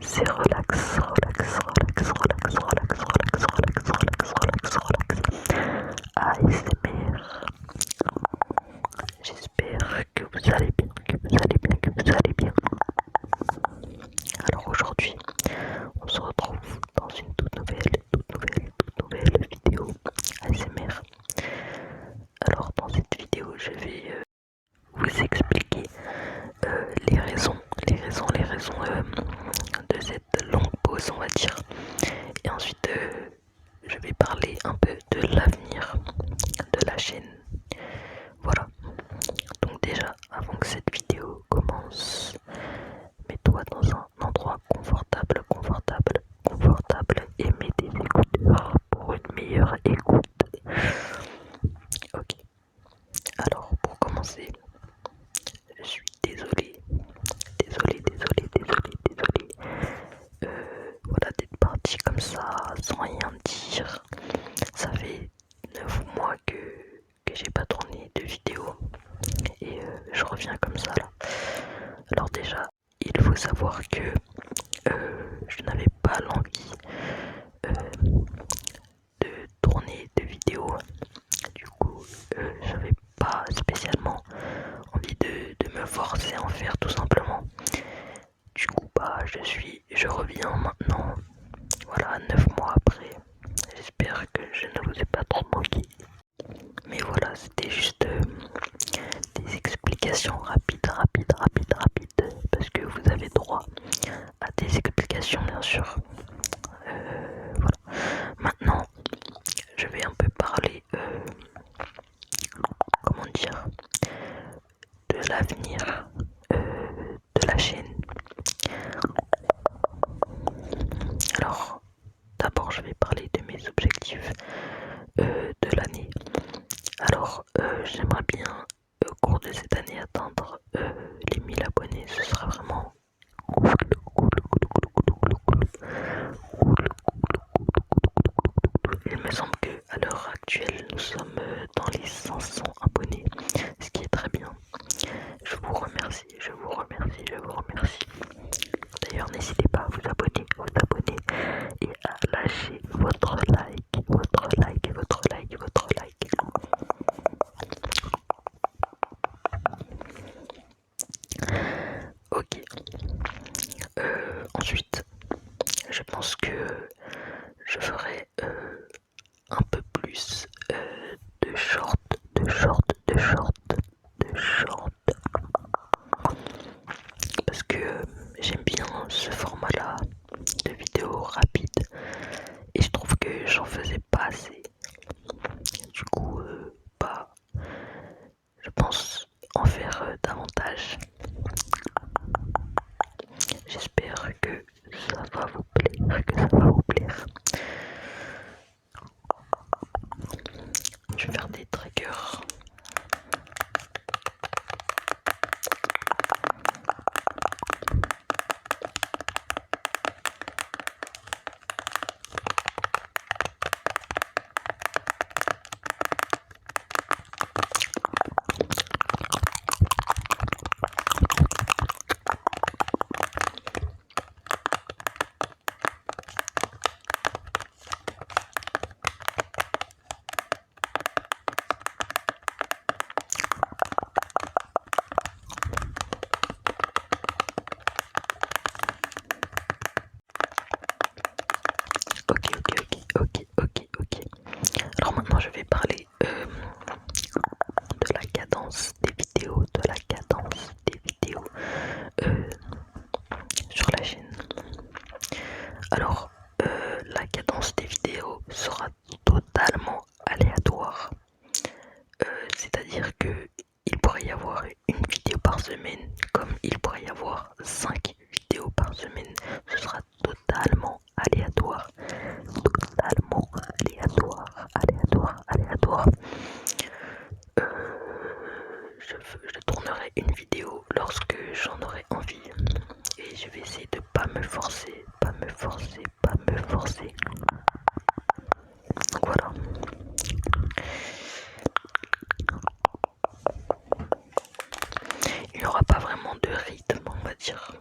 C'est relax, relax, relax, relax, relax, relax, relax, relax, relax, relax. ASMR. J'espère que vous allez bien, que vous allez bien, que vous allez bien. Alors aujourd'hui, on se retrouve dans une toute nouvelle vidéo ASMR. Alors dans cette vidéo, je vais vous expliquer les raisons de cette longue pause, on va dire. Et ensuite, je vais parler un peu de l'avenir de la chaîne. Voilà. Donc déjà, avant que cette vidéo commence, mets-toi dans un endroit confortable et mets des écouteurs pour une meilleure écoute. Ok. Alors, pour commencer, je suis désolé. Voilà, d'être parti comme ça, sans rien dire. Ça fait 9 mois que j'ai pas tourné de vidéo. Et je reviens comme ça là. Alors déjà, il faut savoir que je n'avais pas l'envie de tourner de vidéos. Du coup, j'avais pas spécialement envie de me forcer à en faire tout simplement. Du coup, bah, je reviens maintenant. Voilà, 9 mois après. J'espère que je ne vous ai pas trop manqué. Mais voilà, c'était juste des explications rapides, parce que vous avez droit à des explications, bien sûr. Voilà. Maintenant, je vais un peu parler, comment dire, de l'avenir de la chaîne. Alors, d'abord, je vais parler de mes objectifs de l'année. Alors, j'aimerais bien, au cours de cette année, atteindre les 1000 abonnés. Ce sera vraiment cool. Il me semble qu'à l'heure actuelle, nous sommes dans les 500 abonnés, ce qui est très bien. Je vous remercie. D'ailleurs, n'hésitez pas à vous abonner et à lâcher votre like. Ok. Ensuite, je pense que je ferai un peu plus de short, parce que j'aime bien ce format-là de vidéos rapides et je trouve que j'en faisais pas assez. Du coup, bah, je pense en faire davantage. J'espère que ça va vous plaire. Je vais faire des triggers. Ok. Alors maintenant je vais parler de la cadence des vidéos, sur la chaîne. Alors la cadence des vidéos sera totalement aléatoire. C'est-à-dire que il pourrait y avoir une vidéo par semaine, comme il pourrait y avoir 5 vidéos par semaine. Ce sera totalement aléatoire. Euh, je tournerai une vidéo lorsque j'en aurai envie. Et je vais essayer de pas me forcer. Donc voilà. dire.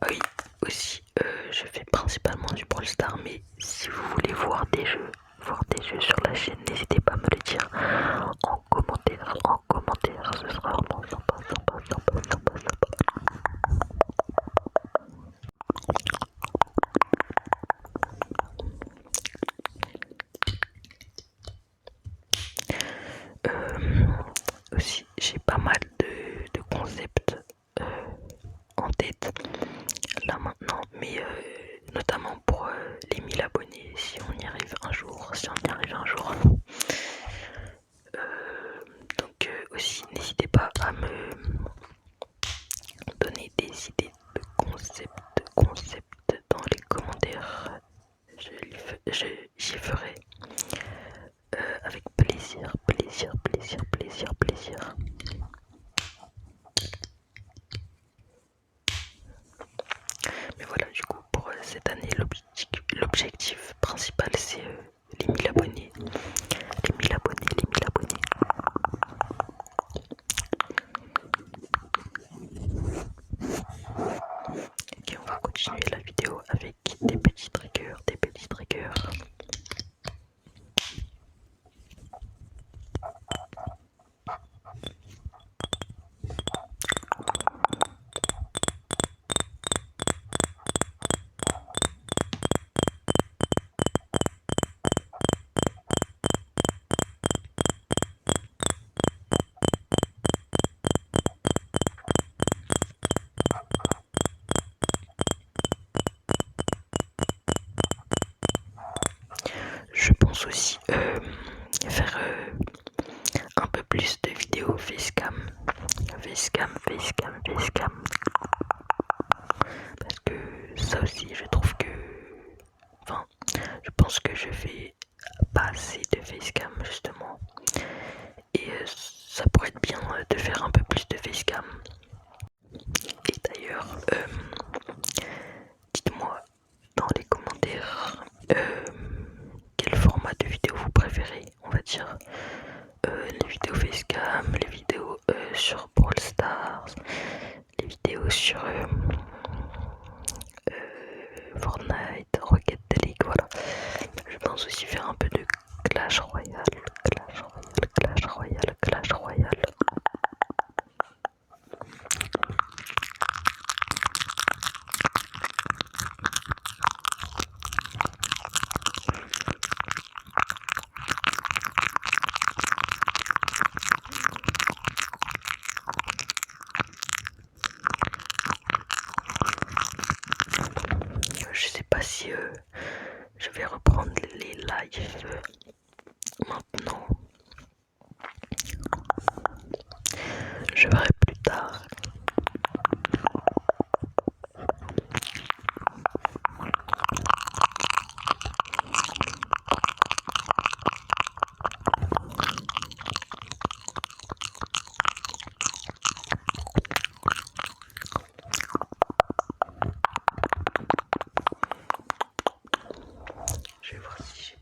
Ah oui, aussi, je fais principalement du Brawl Stars, mais si vous voulez voir des jeux sur la chaîne, n'hésitez pas à me le dire en commentaire, ce sera vraiment sympa, sympa. Aussi, j'ai pas mal de concepts en tête là maintenant, mais notamment pour les 1000 abonnés, si on y arrive un jour, donc aussi, n'hésitez pas à me donner des idées de concepts dans les commentaires. J'y ferai avec plaisir. Mais voilà, du coup, pour cette année, l'objectif principal, c'est les 1000 abonnés. Les 1000 abonnés. Ok, on va continuer la vidéo avec des petits triggers. Je pense aussi faire un peu plus de vidéos facecam. Parce que ça aussi, je trouve que... Enfin, je pense que je fais pas assez de facecam justement. Et ça pourrait être bien de faire un peu plus de facecam. Et d'ailleurs, dites-moi dans les commentaires quel format de vidéo vous préférez, on va dire. Les vidéos facecam, les vidéos sur Brawl Stars, les vidéos sur Fortnite, Rocket League, voilà. Je pense aussi faire un peu de Clash Royale. Je sais pas si je vais reprendre les lives maintenant. Je verrai plus tard. Je vais voir si j'ai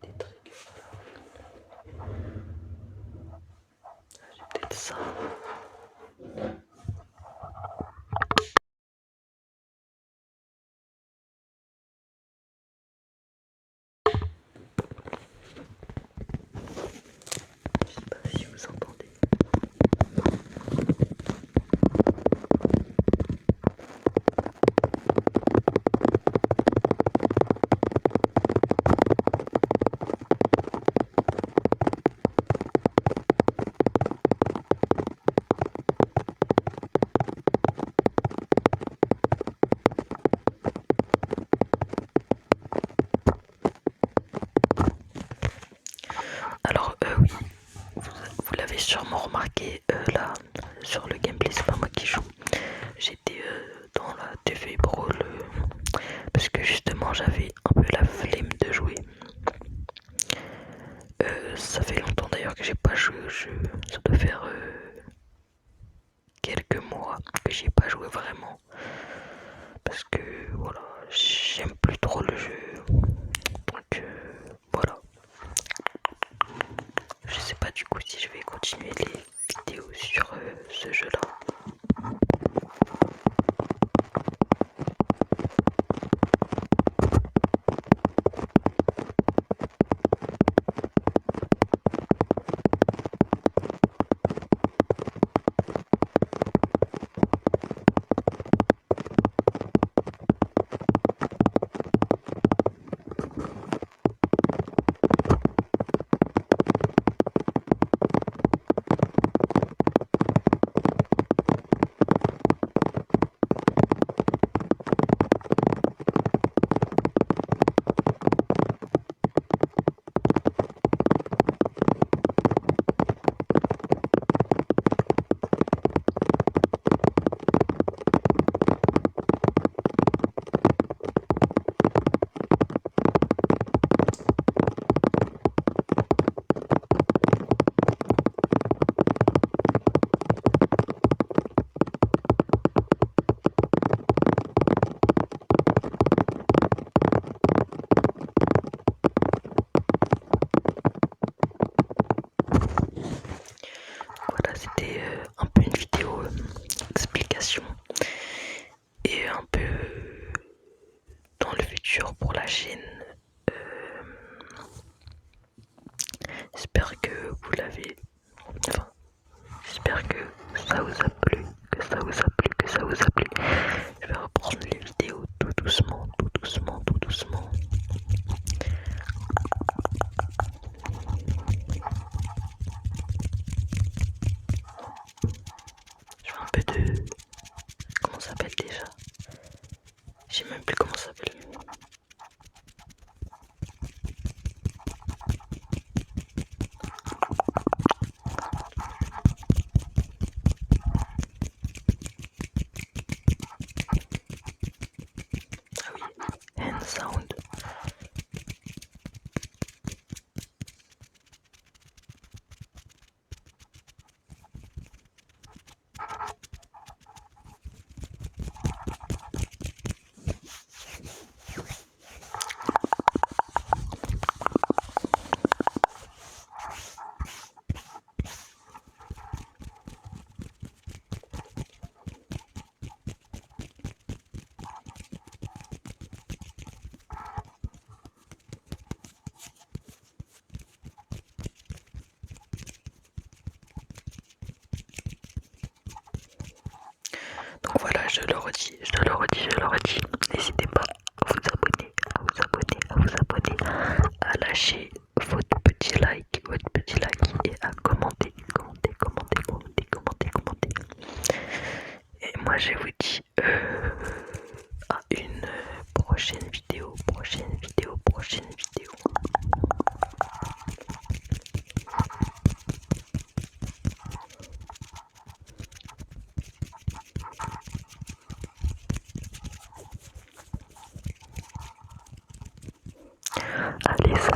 des triggers là. J'ai peut-être ça. Je sais pas si vous entendez. Alors oui, vous l'avez sûrement remarqué là sur le gameplay, c'est pas moi qui joue. J'étais dans la TV Brawl parce que justement j'avais un peu la flemme de jouer. Ça fait longtemps d'ailleurs que j'ai pas joué au jeu. Ça doit faire quelques mois que j'y ai pas joué vraiment. Parce que voilà, j'aime plus trop le jeu. Donc voilà. Je sais pas du le redis, je le redis, je le redis. N'hésitez pas à vous abonner, à vous abonner, à vous abonner, à lâcher votre petit like et à commenter, commenter, commenter, commenter, commenter, commenter. Et moi je vous dis à une prochaine vidéo, prochaine vidéo, prochaine vidéo. Allez, salut.